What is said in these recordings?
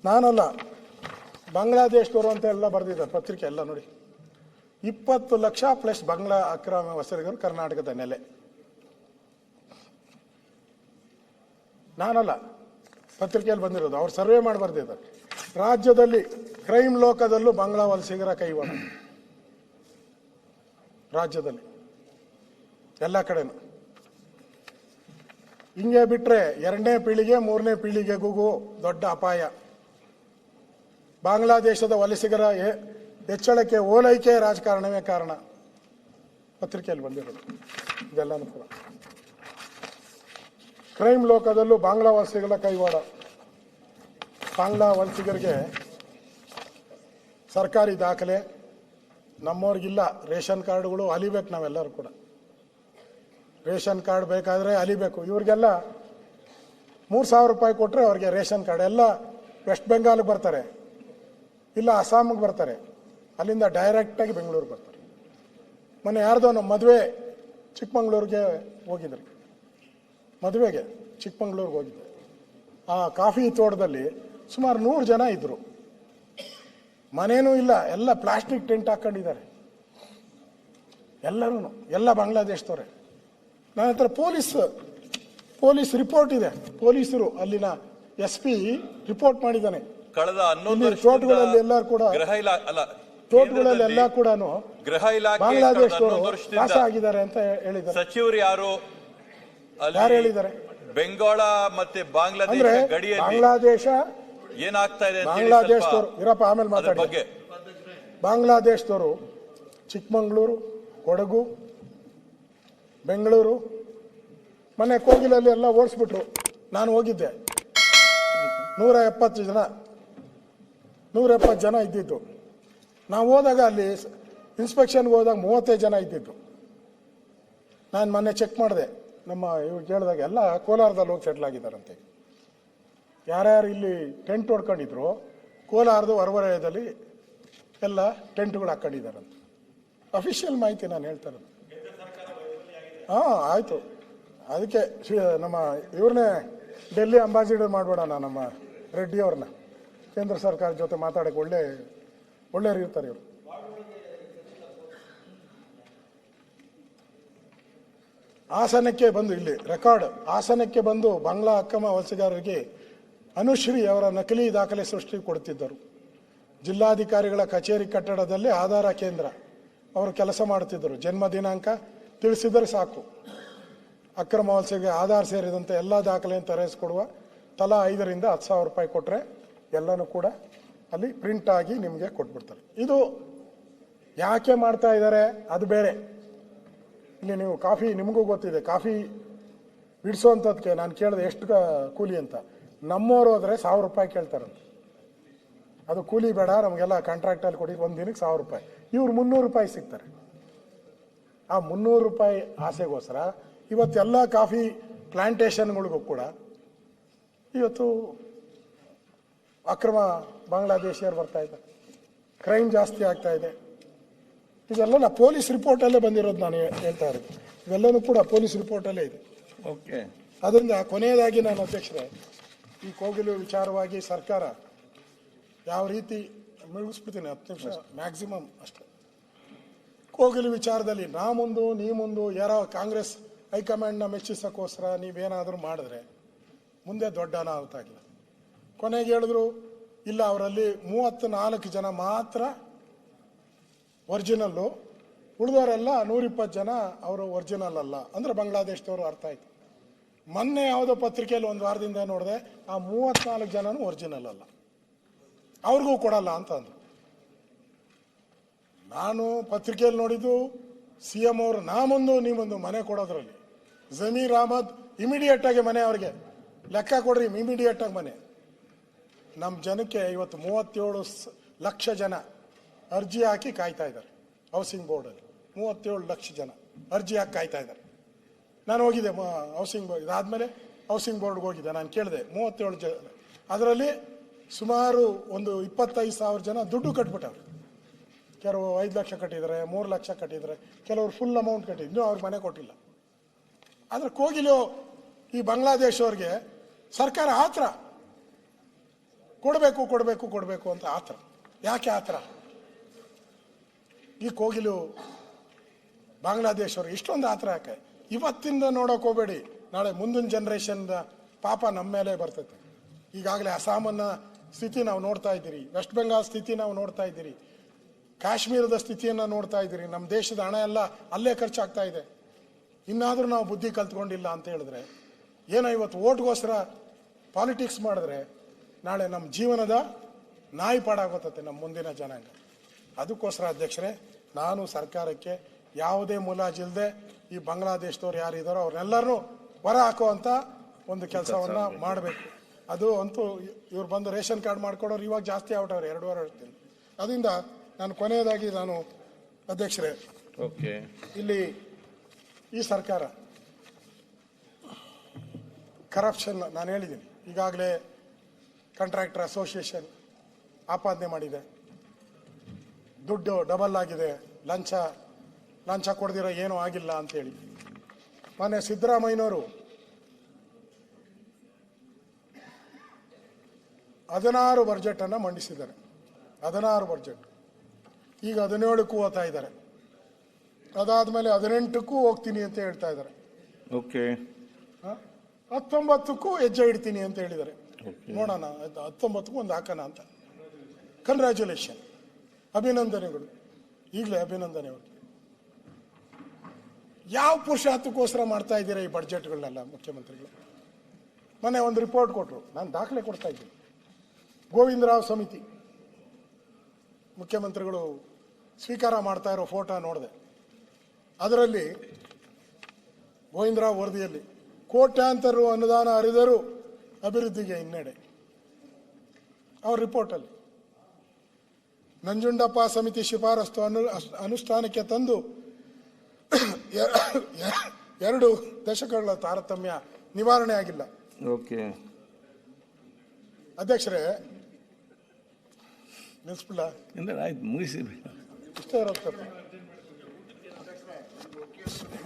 ನಾನಲ್ಲ, ಬಾಂಗ್ಲಾದೇಶದವರು ಅಂತ ಎಲ್ಲ ಬರೆದಿದ್ದಾರೆ ಪತ್ರಿಕೆ ಎಲ್ಲ ನೋಡಿ. 20 ಲಕ್ಷ ಪ್ಲಸ್ ಬಾಂಗ್ಲಾ ಅಕ್ರಮ ವಲಸಿಗರು ಕರ್ನಾಟಕದ ನೆಲೆ. ನಾನಲ್ಲ, ಪತ್ರಿಕೆಯಲ್ಲಿ ಬಂದಿರೋದು, ಅವ್ರು ಸರ್ವೆ ಮಾಡಿ ಬರ್ದಿದ್ದಾರೆ. ರಾಜ್ಯದಲ್ಲಿ ಕ್ರೈಮ್ ಲೋಕದಲ್ಲೂ ಬಾಂಗ್ಲಾ ವಲಸಿಗರ ಕೈವಾಡ, ರಾಜ್ಯದಲ್ಲಿ ಎಲ್ಲ ಕಡೆನೂ. ಹಿಂಗೆ ಬಿಟ್ರೆ 2ನೇ ಪೀಳಿಗೆ 3ನೇ ಪೀಳಿಗೆಗೂ ದೊಡ್ಡ ಅಪಾಯ. ಬಾಂಗ್ಲಾದೇಶದ ವಲಸಿಗರ ಹೆಚ್ಚಳಕ್ಕೆ ಓಲೈಕೆ ರಾಜಕಾರಣವೇ ಕಾರಣ. ಪತ್ರಿಕೆಯಲ್ಲಿ ಬಂದಿರೋದು ಇದೆಲ್ಲನೂ ಕೂಡ. ಕ್ರೈಮ್ ಲೋಕದಲ್ಲೂ ಬಾಂಗ್ಲಾ ವಲಸಿಗರ ಕೈವಾಡ. ಬಾಂಗ್ಲಾ ವಲಸಿಗರಿಗೆ ಸರ್ಕಾರಿ ದಾಖಲೆ ನಮ್ಮವ್ರಿಗಿಲ್ಲ. ರೇಷನ್ ಕಾರ್ಡ್ಗಳು ಅಲಿಬೇಕು, ನಾವೆಲ್ಲರೂ ಕೂಡ ರೇಷನ್ ಕಾರ್ಡ್ ಬೇಕಾದರೆ ಅಲಿಬೇಕು. ಇವ್ರಿಗೆಲ್ಲ 3,000 ರೂಪಾಯಿ ಕೊಟ್ಟರೆ ಅವ್ರಿಗೆ ರೇಷನ್ ಕಾರ್ಡ್. ಎಲ್ಲ ವೆಸ್ಟ್ ಬೆಂಗಾಲ್ಗೆ ಬರ್ತಾರೆ, ಇಲ್ಲ ಅಸ್ಸಾಮಿಗೆ ಬರ್ತಾರೆ, ಅಲ್ಲಿಂದ ಡೈರೆಕ್ಟಾಗಿ ಬೆಂಗಳೂರಿಗೆ ಬರ್ತಾರೆ. ಮೊನ್ನೆ ಯಾರ್ದೋ ನಮ್ಮ ಮದುವೆ ಚಿಕ್ಕಮಂಗ್ಳೂರಿಗೆ ಹೋಗಿದ್ರು, ಮದುವೆಗೆ ಚಿಕ್ಕಮಂಗ್ಳೂರಿಗೆ ಹೋಗಿದ್ದೆ. ಆ ಕಾಫಿ ತೋಟದಲ್ಲಿ ಸುಮಾರು 100 ಜನ ಇದ್ದರು. ಮನೇನೂ ಇಲ್ಲ, ಎಲ್ಲ ಪ್ಲಾಸ್ಟಿಕ್ ಟೆಂಟ್ ಹಾಕೊಂಡಿದ್ದಾರೆ ಎಲ್ಲರೂ, ಎಲ್ಲ ಬಾಂಗ್ಲಾದೇಶದವ್ರೆ. ನನ್ನ ಹತ್ರ ಪೊಲೀಸ್ ರಿಪೋರ್ಟ್ ಇದೆ. ಪೊಲೀಸರು ಅಲ್ಲಿನ SP ರಿಪೋರ್ಟ್ ಮಾಡಿದ್ದಾನೆ. ಕಳೆದ 11 ತೋಟಗಳಲ್ಲಿ ಎಲ್ಲರೂ ಕೂಡ ತೋಟಗಳಲ್ಲಿ ಎಲ್ಲ ಕೂಡ ಬಾಂಗ್ಲಾದೇಶದವರು ವಾಸ ಆಗಿದ್ದಾರೆ ಅಂತ ಹೇಳಿದ್ದಾರೆ. ಸಚಿವರು ಯಾರು ಹೇಳಿದ್ದಾರೆ? ಬೆಂಗಾಳ ಮತ್ತೆ ಬಾಂಗ್ಲಾದೇಶ ಗಡಿಯಲ್ಲಿ ಬಾಂಗ್ಲಾದೇಶ ಏನಾಗ್ತಾ ಇದೆ ಬಾಂಗ್ಲಾದೇಶದವರು ಇರಪ್ಪ, ಆಮೇಲೆ ಮಾತಾಡಿ. ಬಾಂಗ್ಲಾದೇಶದವರು ಚಿಕ್ಕಮಂಗ್ಳೂರು, ಕೊಡಗು, ಬೆಂಗಳೂರು, ಮೊನ್ನೆ ಕೋಗಿಲಲ್ಲಿ ಎಲ್ಲ ಓಡಿಸ್ಬಿಟ್ರು. ನಾನು ಹೋಗಿದ್ದೆ, 170 ಜನ ಇದ್ದಿದ್ದು. ನಾವು ಹೋದಾಗ ಅಲ್ಲಿ ಇನ್ಸ್ಪೆಕ್ಷನ್ಗೆ ಹೋದಾಗ 35 ಜನ ಇದ್ದಿದ್ದು. ನಾನು ಮೊನ್ನೆ ಚೆಕ್ ಮಾಡಿದೆ, ನಮ್ಮ ಇವ್ರು ಕೇಳಿದಾಗ ಎಲ್ಲ ಕೋಲಾರದಲ್ಲಿ ಹೋಗಿ ಸೆಟ್ಲ್ ಆಗಿದ್ದಾರಂತೆ. ಯಾರ್ಯಾರು ಇಲ್ಲಿ ಟೆಂಟ್ ಹೊಡ್ಕೊಂಡಿದ್ರು ಕೋಲಾರದ ಹೊರವಲಯದಲ್ಲಿ ಎಲ್ಲ ಟೆಂಟ್ಗಳು ಹಾಕೊಂಡಿದ್ದಾರಂತೆ. ಅಫಿಷಿಯಲ್ ಮಾಹಿತಿ ನಾನು ಹೇಳ್ತಾ ಇರೋದು. ಆಯಿತು, ಅದಕ್ಕೆ ನಮ್ಮ ಇವ್ರನ್ನೇ ಡೆಲ್ಲಿ ಅಂಬಾಸಿಡರ್ ಮಾಡ್ಬೇಡಣ, ನಮ್ಮ ರೆಡ್ಡಿ ಅವ್ರನ್ನ. ಕೇಂದ್ರ ಸರ್ಕಾರ ಜೊತೆ ಮಾತಾಡೋಕ್ಕೆ ಒಳ್ಳೆಯವ್ರು ಇರ್ತಾರೆ ಇವರು. ಹಾಸನಕ್ಕೆ ಬಂದು ಇಲ್ಲಿ ರೆಕಾರ್ಡ್, ಹಾಸನಕ್ಕೆ ಬಂದು ಬಾಂಗ್ಲಾ ಅಕ್ರಮ ವಲಸಿಗರಿಗೆ ಅನುಶ್ರೀ ಅವರ ನಕಲಿ ದಾಖಲೆ ಸೃಷ್ಟಿ ಕೊಡುತ್ತಿದ್ದರು. ಜಿಲ್ಲಾಧಿಕಾರಿಗಳ ಕಚೇರಿ ಕಟ್ಟಡದಲ್ಲಿ ಆಧಾರ ಕೇಂದ್ರ ಅವರು ಕೆಲಸ ಮಾಡುತ್ತಿದ್ದರು. ಜನ್ಮ ದಿನಾಂಕ ತಿಳಿಸಿದರೆ ಸಾಕು, ಅಕ್ರಮ ವಲಸಿಗೆ ಆಧಾರ್ ಸೇರಿದಂತೆ ಎಲ್ಲ ದಾಖಲೆಯನ್ನು ತರಿಸಿಕೊಡುವ. ತಲಾ 5ರಿಂದ 10,000 ರೂಪಾಯಿ ಕೊಟ್ಟರೆ ಎಲ್ಲನೂ ಕೂಡ ಅಲ್ಲಿ ಪ್ರಿಂಟ್ ಆಗಿ ನಿಮಗೆ ಕೊಟ್ಬಿಡ್ತಾರೆ. ಇದು ಯಾಕೆ ಮಾಡ್ತಾ ಇದ್ದಾರೆ ಅದು ಬೇರೆ. ಇಲ್ಲಿ ನೀವು ಕಾಫಿ, ನಿಮಗೂ ಗೊತ್ತಿದೆ, ಕಾಫಿ ಬಿಡಿಸೋವಂಥದ್ದಕ್ಕೆ ನಾನು ಕೇಳಿದೆ ಎಷ್ಟು ಕೂಲಿ ಅಂತ. ನಮ್ಮವರು ಹೋದರೆ 1,000 ರೂಪಾಯಿ ಕೇಳ್ತಾರಂತೆ. ಅದು ಕೂಲಿ ಬೇಡ, ನಮಗೆಲ್ಲ ಕಾಂಟ್ರಾಕ್ಟಲ್ಲಿ ಕೊಡಿ, ಒಂದು ದಿನಕ್ಕೆ 1,000 ರೂಪಾಯಿ. ಇವ್ರು 300 ರೂಪಾಯಿ ಸಿಗ್ತಾರೆ. ಆ 300 ರೂಪಾಯಿ ಆಸೆಗೋಸ್ಕರ ಇವತ್ತೆಲ್ಲ ಕಾಫಿ ಪ್ಲಾಂಟೇಶನ್ಗಳಿಗೂ ಕೂಡ ಇವತ್ತು ಅಕ್ರಮ ಬಾಂಗ್ಲಾದೇಶಿಯರು ಬರ್ತಾ ಇದ್ದಾರೆ. ಕ್ರೈಮ್ ಜಾಸ್ತಿ ಆಗ್ತಾ ಇದೆ. ಇದೆಲ್ಲ ಪೊಲೀಸ್ ರಿಪೋರ್ಟಲ್ಲೇ ಬಂದಿರೋದು, ನಾನು ಹೇಳ್ತಾ ಇರೋದು. ಇವೆಲ್ಲನೂ ಕೂಡ ಪೊಲೀಸ್ ರಿಪೋರ್ಟಲ್ಲೇ ಇದೆ. ಓಕೆ. ಅದರಿಂದ ಕೊನೆಯದಾಗಿ ನಾನು ಅಧ್ಯಕ್ಷರೇ, ಈ ಕೋಗಿಲು ವಿಚಾರವಾಗಿ ಸರ್ಕಾರ ಯಾವ ರೀತಿ ಮುಗಿಸ್ಬಿಡ್ತೀನಿ, 10 ನಿಮಿಷ ಮ್ಯಾಕ್ಸಿಮಮ್ ಅಷ್ಟೇ. ಕೋಗಿಲು ವಿಚಾರದಲ್ಲಿ ನಾ ಮುಂದು ನೀ ಮುಂದು, ಯಾರೋ ಕಾಂಗ್ರೆಸ್ ಹೈಕಮಾಂಡ್ನ ಮೆಚ್ಚಿಸೋಕ್ಕೋಸ್ಕರ ನೀವೇನಾದರೂ ಮಾಡಿದ್ರೆ ಮುಂದೆ ದೊಡ್ಡ ಅನಾಹುತ ಆಗಿದೆ. ಕೊನೆಗೆ ಹೇಳಿದ್ರು ಇಲ್ಲ, ಅವರಲ್ಲಿ 34 ಜನ ಮಾತ್ರ ಒರಿಜಿನಲ್ಲು, ಉಳಿದವರೆಲ್ಲ 120 ಜನ ಅವರು ಒರಿಜಿನಲ್ ಅಲ್ಲ ಅಂದರೆ ಬಾಂಗ್ಲಾದೇಶದವರು. ಅರ್ಥ ಆಯ್ತು. ಮೊನ್ನೆ ಯಾವುದೋ ಪತ್ರಿಕೆಯಲ್ಲಿ 1 ವಾರದಿಂದ ನೋಡಿದೆ, ಆ 34 ಜನನೂ ಒರಿಜಿನಲ್ ಅಲ್ಲ, ಅವ್ರಿಗೂ ಕೊಡಲ್ಲ ಅಂತ ಅಂದರು. ನಾನು ಪತ್ರಿಕೆಯಲ್ಲಿ ನೋಡಿದ್ದು CM ಅವರು ನಾ ಮುಂದು ನೀ ಮುಂದು ಮನೆ ಕೊಡೋದ್ರಲ್ಲಿ. ಜಮೀರ್ ಅಹಮದ್ ಇಮಿಡಿಯೇಟ್ ಆಗಿ ಮನೆ, ಅವ್ರಿಗೆ ಲೆಕ್ಕ ಕೊಡ್ರಿ, ಇಮಿಡಿಯೇಟ್ ಆಗಿ ಮನೆ. ನಮ್ಮ ಜನಕ್ಕೆ ಇವತ್ತು 37 ಲಕ್ಷ ಜನ ಅರ್ಜಿ ಹಾಕಿ ಕಾಯ್ತಾ ಇದ್ದಾರೆ ಹೌಸಿಂಗ್ ಬೋರ್ಡಲ್ಲಿ. 37 ಲಕ್ಷ ಜನ ಅರ್ಜಿ ಹಾಕಿ ಕಾಯ್ತಾ ಇದ್ದಾರೆ. ನಾನು ಹೋಗಿದ್ದೆ ಹೌಸಿಂಗ್ ಬೋರ್ಡ್, ಇದಾದಮೇಲೆ ಹೌಸಿಂಗ್ ಬೋರ್ಡ್ಗೆ ಹೋಗಿದ್ದೆ. ನಾನು ಕೇಳಿದೆ 37 ಜನ, ಅದರಲ್ಲಿ ಸುಮಾರು ಒಂದು 25,000 ಜನ ದುಡ್ಡು ಕಟ್ಬಿಟ್ಟವ್ರು. ಕೆಲವು 5 ಲಕ್ಷ ಕಟ್ಟಿದ್ದಾರೆ, 3 ಲಕ್ಷ ಕಟ್ಟಿದ್ದಾರೆ, ಕೆಲವರು ಫುಲ್ ಅಮೌಂಟ್ ಕಟ್ಟಿದ್ರು, ಇನ್ನೂ ಅವ್ರಿಗೆ ಮನೆ ಕೊಟ್ಟಿಲ್ಲ. ಆದರೆ ಕೋಗಿಲು ಈ ಬಾಂಗ್ಲಾದೇಶವ್ರಿಗೆ ಸರ್ಕಾರ ಆತ್ರ ಕೊಡಬೇಕು ಕೊಡಬೇಕು ಕೊಡಬೇಕು ಅಂತ ಆತರ. ಯಾಕೆ ಆತರ? ಈ ಕೋಗಿಲು ಬಾಂಗ್ಲಾದೇಶ್ ಅವರು ಇಷ್ಟೊಂದು ಆತರ ಯಾಕೆ? ಇವತ್ತಿಂದ ನೋಡೋಕೆ ಹೋಗಬೇಡಿ, ನಾಳೆ ಮುಂದಿನ ಜನ್ರೇಷನ್ ಪಾಪ ನಮ್ಮ ಮೇಲೆ ಬರ್ತೈತೆ. ಈಗಾಗಲೇ ಅಸ್ಸಾಮನ್ನ ಸ್ಥಿತಿ ನಾವು ನೋಡ್ತಾ ಇದ್ದೀರಿ, ವೆಸ್ಟ್ ಬೆಂಗಾಲ್ ಸ್ಥಿತಿ ನಾವು ನೋಡ್ತಾ ಇದ್ದೀರಿ, ಕಾಶ್ಮೀರದ ಸ್ಥಿತಿಯನ್ನು ನೋಡ್ತಾ ಇದ್ದೀರಿ. ನಮ್ಮ ದೇಶದ ಹಣ ಎಲ್ಲ ಅಲ್ಲೇ ಖರ್ಚಾಗ್ತಾ ಇದೆ. ಇನ್ನಾದರೂ ನಾವು ಬುದ್ಧಿ ಕಲ್ತ್ಕೊಂಡಿಲ್ಲ ಅಂತ ಹೇಳಿದ್ರೆ ಏನೋ ಇವತ್ತು ಓಟ್ಗೋಸ್ಕರ ಪಾಲಿಟಿಕ್ಸ್ ಮಾಡಿದ್ರೆ ನಾಳೆ ನಮ್ಮ ಜೀವನದ ನಾಯಿ ಪಾಡಾಗೋತತೆ ನಮ್ಮ ಮುಂದಿನ ಜನಾಂಗ. ಅದಕ್ಕೋಸ್ಕರ ಅಧ್ಯಕ್ಷರೇ, ನಾನು ಸರ್ಕಾರಕ್ಕೆ ಯಾವುದೇ ಮುಲಾಜಿಲ್ಲದೆ ಈ ಬಾಂಗ್ಲಾದೇಶದವ್ರು ಯಾರಿದ್ದಾರೋ ಅವ್ರನ್ನೆಲ್ಲರೂ ಹೊರ ಹಾಕುವಂಥ ಒಂದು ಕೆಲಸವನ್ನು ಮಾಡಬೇಕು. ಅದು ಅಂತೂ ಇವ್ರು ಬಂದು ರೇಷನ್ ಕಾರ್ಡ್ ಮಾಡ್ಕೊಡೋರು ಇವಾಗ ಜಾಸ್ತಿ ಆಗ್ಬಿಟ್ಟವ್ರೆ 2.5 ವರ್ಷದಿಂದ. ಅದರಿಂದ ನಾನು ಕೊನೆಯದಾಗಿ ನಾನು ಅಧ್ಯಕ್ಷರೇ, ಇಲ್ಲಿ ಈ ಸರ್ಕಾರ ಕರಪ್ಷನ್ ನಾನು ಹೇಳಿದ್ದೀನಿ, ಈಗಾಗಲೇ ಕಾಂಟ್ರಾಕ್ಟರ್ ಅಸೋಸಿಯೇಷನ್ ಆಪಾದನೆ ಮಾಡಿದೆ, ದುಡ್ಡು ಡಬಲ್ ಆಗಿದೆ, ಲಂಚ ಕೊಡ್ದಿರೋ ಏನೂ ಆಗಿಲ್ಲ ಅಂತೇಳಿ. ಮೊನ್ನೆ ಸಿದ್ದರಾಮಯ್ಯನವರು 16 ಬಜೆಟನ್ನು ಮಂಡಿಸಿದ್ದಾರೆ. 16 ಬಜೆಟ್. ಈಗ 17ಕ್ಕೂ ಹೋಗ್ತಾ ಇದ್ದಾರೆ. ಅದಾದ್ಮೇಲೆ 18ಕ್ಕೂ ಹೋಗ್ತೀನಿ ಅಂತ ಹೇಳ್ತಾ ಇದ್ದಾರೆ. 19ಕ್ಕೂ ಹೆಜ್ಜೆ ಇಡ್ತೀನಿ ಅಂತ ಹೇಳಿದ್ದಾರೆ. ನೋಡೋಣ, 19ಕ್ಕೂ ಒಂದು ಹಾಕೋಣ ಅಂತ. ಕಂಗ್ರ್ಯಾಚುಲೇಷನ್, ಅಭಿನಂದನೆಗಳು, ಈಗಲೇ ಅಭಿನಂದನೆಗಳು. ಯಾವ ಪುರುಷಾರ್ಥಕ್ಕೋಸ್ಕರ ಮಾಡ್ತಾ ಇದ್ದೀರಾ ಈ ಬಡ್ಜೆಟ್ಗಳನ್ನೆಲ್ಲ ಮುಖ್ಯಮಂತ್ರಿಗಳು? ಮೊನ್ನೆ ಒಂದು ರಿಪೋರ್ಟ್ ಕೊಟ್ಟರು, ನಾನು ದಾಖಲೆ ಕೊಡ್ತಾ ಇದ್ದೀನಿ. ಗೋವಿಂದರಾವ್ ಸಮಿತಿ ಮುಖ್ಯಮಂತ್ರಿಗಳು ಸ್ವೀಕಾರ ಮಾಡ್ತಾ ಇರೋ ಫೋಟೋ ನೋಡಿದೆ. ಅದರಲ್ಲಿ ಗೋವಿಂದರಾವ್ ವರದಿಯಲ್ಲಿ ಕೋಟ್ಯಾಂತರ ಅನುದಾನ ಹರಿದರೂ ಅಭಿವೃದ್ಧಿಗೆ ಹಿನ್ನಡೆ. ಅವ್ರ ರಿಪೋರ್ಟಲ್ಲಿ ನಂಜುಂಡಪ್ಪ ಸಮಿತಿ ಶಿಫಾರಸ್ತು ಅನುಷ್ಠಾನಕ್ಕೆ ತಂದು 2 ದಶಕಗಳ ತಾರತಮ್ಯ ನಿವಾರಣೆ ಆಗಿಲ್ಲ. ಅಧ್ಯಕ್ಷರೇ, ನಿಲ್ಸ್ಬಿಡ್ಲ? ಮುಗಿಸಿ. ಇಷ್ಟೇ ಇರುತ್ತೆ.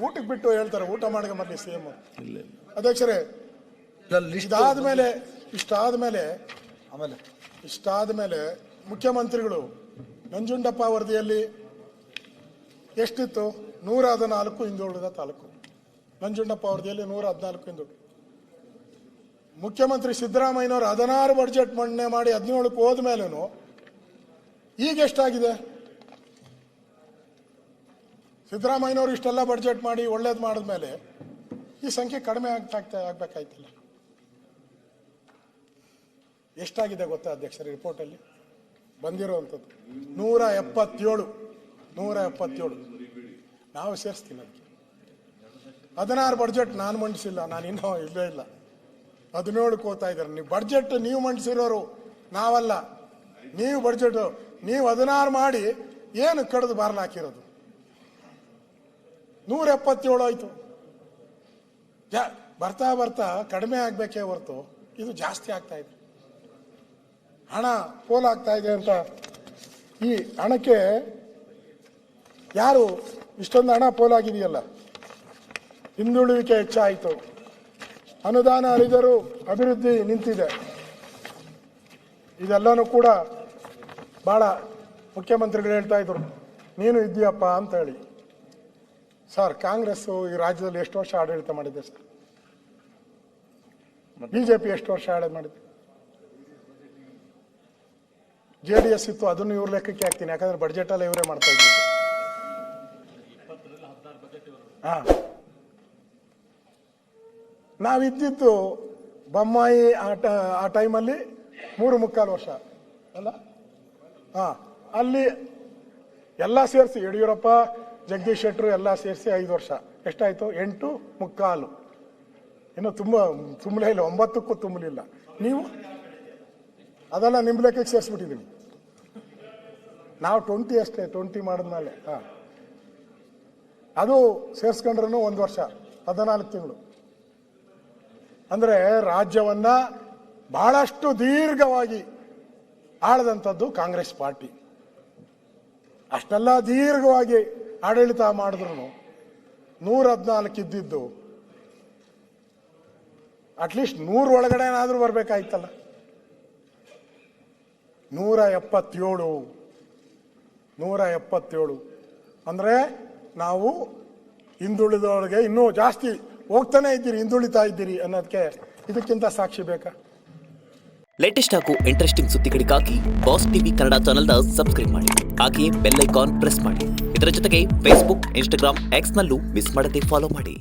ಊಟಕ್ಕೆ ಬಿಟ್ಟು ಹೇಳ್ತಾರೆ, ಊಟ ಮಾಡಿಗೆ ಮರಲಿ ಸಿಎಂ. ಅಧ್ಯಕ್ಷರೇ, ಇಷ್ಟಾದ್ಮೇಲೆ ಮುಖ್ಯಮಂತ್ರಿಗಳು ನಂಜುಂಡಪ್ಪ ವರದಿಯಲ್ಲಿ ಎಷ್ಟಿತ್ತು? 114 ಹಿಂದುಳಿದ ತಾಲೂಕು. ನಂಜುಂಡಪ್ಪ ವರದಿಯಲ್ಲಿ 114 ಹಿಂದುಳಿದ. ಮುಖ್ಯಮಂತ್ರಿ ಸಿದ್ದರಾಮಯ್ಯನವರು 16 ಬಜೆಟ್ ಮಂಡನೆ ಮಾಡಿ 17ಕ್ಕೆ ಹೋದ್ಮೇಲೂ ಈಗ ಎಷ್ಟಾಗಿದೆ? ಸಿದ್ದರಾಮಯ್ಯನವರು ಇಷ್ಟೆಲ್ಲ ಬಜೆಟ್ ಮಾಡಿ ಒಳ್ಳೇದು ಮಾಡಿದ್ಮೇಲೆ ಈ ಸಂಖ್ಯೆ ಕಡಿಮೆ ಆಗ್ಬೇಕಾಯ್ತಿಲ್ಲ. ಎಷ್ಟಾಗಿದೆ ಗೊತ್ತಾ ಅಧ್ಯಕ್ಷರ? ರಿಪೋರ್ಟಲ್ಲಿ ಬಂದಿರುವಂಥದ್ದು 177. ನಾವು ಸೇರಿಸ್ತೀನಿ ಅದಕ್ಕೆ. 16 ಬಜೆಟ್ ನಾನು ಮಂಡಿಸಿಲ್ಲ, ನಾನು ಇನ್ನೂ ಇಲ್ಲೇ ಇಲ್ಲ. 17ಕ್ಕೆ ಹೋಗ್ತಾ ಇದ್ದಾರೆ. ನೀವು ಬಡ್ಜೆಟ್ ನೀವು ಮಂಡಿಸಿರೋರು, ನಾವಲ್ಲ. ನೀವು ಬಡ್ಜೆಟ್ ನೀವು 16 ಮಾಡಿ ಏನು ಕಡಿದು ಬಾರ್ಲ ಹಾಕಿರೋದು? 177 ಆಯ್ತು. ಬರ್ತಾ ಬರ್ತಾ ಕಡಿಮೆ ಆಗ್ಬೇಕೇ ಹೊರತು ಇದು ಜಾಸ್ತಿ ಆಗ್ತಾ ಇದೆ. ಹಣ ಪೋಲಾಗ್ತಾ ಇದೆ ಅಂತ. ಈ ಹಣಕ್ಕೆ ಯಾರು ಇಷ್ಟೊಂದು ಹಣ ಪೋಲಾಗಿದೆಯಲ್ಲ, ಹಿಂದುಳುವಿಕೆ ಹೆಚ್ಚಾಯಿತು, ಅನುದಾನ ಹರಿದರೂ ಅಭಿವೃದ್ಧಿ ನಿಂತಿದೆ. ಇದೆಲ್ಲನೂ ಕೂಡ ಭಾಳ ಮುಖ್ಯಮಂತ್ರಿಗಳು ಹೇಳ್ತಾ ಇದ್ರು, ನೀನು ಇದ್ದೀಯಪ್ಪ ಅಂತ ಹೇಳಿ. ಸರ್, ಕಾಂಗ್ರೆಸ್ಸು ಈ ರಾಜ್ಯದಲ್ಲಿ ಎಷ್ಟು ವರ್ಷ ಆಡಳಿತ ಮಾಡಿದೆ ಸರ್? ಬಿಜೆಪಿ ಎಷ್ಟು ವರ್ಷ ಆಡಳಿತ ಮಾಡಿದೆ? JDS ಇತ್ತು, ಅದನ್ನು ಇವ್ರ ಲೆಕ್ಕಕ್ಕೆ ಹಾಕ್ತೀನಿ, ಯಾಕಂದ್ರೆ ಬಡ್ಜೆಟ್ ಎಲ್ಲ ಇವರೇ ಮಾಡ್ತಾ ಇದ್ದೀವಿ. ನಾವಿದ್ದಿದ್ದು ಬೊಮ್ಮಾಯಿ ಆ ಟೈಮಲ್ಲಿ 3.25 ವರ್ಷ ಅಲ್ಲ? ಅಲ್ಲಿ ಎಲ್ಲ ಸೇರಿಸಿ ಯಡಿಯೂರಪ್ಪ, ಜಗದೀಶ್ ಶೆಟ್ಟರು ಎಲ್ಲ ಸೇರಿಸಿ 5 ವರ್ಷ. ಎಷ್ಟಾಯ್ತು? 8.25. ಇನ್ನು ತುಂಬಲೇ ಇಲ್ಲ, 9ಕ್ಕೂ ತುಂಬಲಿಲ್ಲ. ನೀವು ಅದೆಲ್ಲ ನಿಮ್ಮ ಲೆಕ್ಕಕ್ಕೆ ಸೇರಿಸ್ಬಿಟ್ಟಿದ್ದೀನಿ. ನಾವು 20 ಅಷ್ಟೇ, 20 ಮಾಡಿದ್ಮೇಲೆ ಅದು ಸೇರಿಸ್ಕೊಂಡ್ರೂ 1 ವರ್ಷ 14 ತಿಂಗಳು. ಅಂದರೆ ರಾಜ್ಯವನ್ನ ಬಹಳಷ್ಟು ದೀರ್ಘವಾಗಿ ಆಳದಂಥದ್ದು ಕಾಂಗ್ರೆಸ್ ಪಾರ್ಟಿ. ಅಷ್ಟೆಲ್ಲ ದೀರ್ಘವಾಗಿ ಆಡಳಿತ ಮಾಡಿದ್ರು 114 ಇದ್ದಿದ್ದು ಅಟ್ಲೀಸ್ಟ್ 100 ಒಳಗಡೆ ಏನಾದರೂ ಬರಬೇಕಾಯ್ತಲ್ಲ. 177 ಅಂದರೆ ನಾವು ಹಿಂದುಳಿದವರಿಗೆ ಇನ್ನೂ ಜಾಸ್ತಿ ಹೋಗ್ತಾನೆ ಇದ್ದೀರಿ, ಹಿಂದುಳಿತಾ ಇದ್ದೀರಿ ಅನ್ನೋದಕ್ಕೆ ಇದಕ್ಕಿಂತ ಸಾಕ್ಷಿ ಬೇಕಾ? ಲೇಟೆಸ್ಟ್ ಹಾಗೂ ಇಂಟ್ರೆಸ್ಟಿಂಗ್ ಸುದ್ದಿಗಳಿಗಾಗಿ ಬಾಸ್ ಟಿವಿ ಕನ್ನಡ ಚಾನೆಲ್ನ ಸಬ್ಸ್ಕ್ರೈಬ್ ಮಾಡಿ. ಹಾಗೆಯೇ ಬೆಲ್ ಐಕಾನ್ ಪ್ರೆಸ್ ಮಾಡಿ. ಇದರ ಜೊತೆಗೆ ಫೇಸ್ಬುಕ್, ಇನ್ಸ್ಟಾಗ್ರಾಮ್, ಎಕ್ಸ್ನಲ್ಲೂ ಮಿಸ್ ಮಾಡದೆ ಫಾಲೋ ಮಾಡಿ.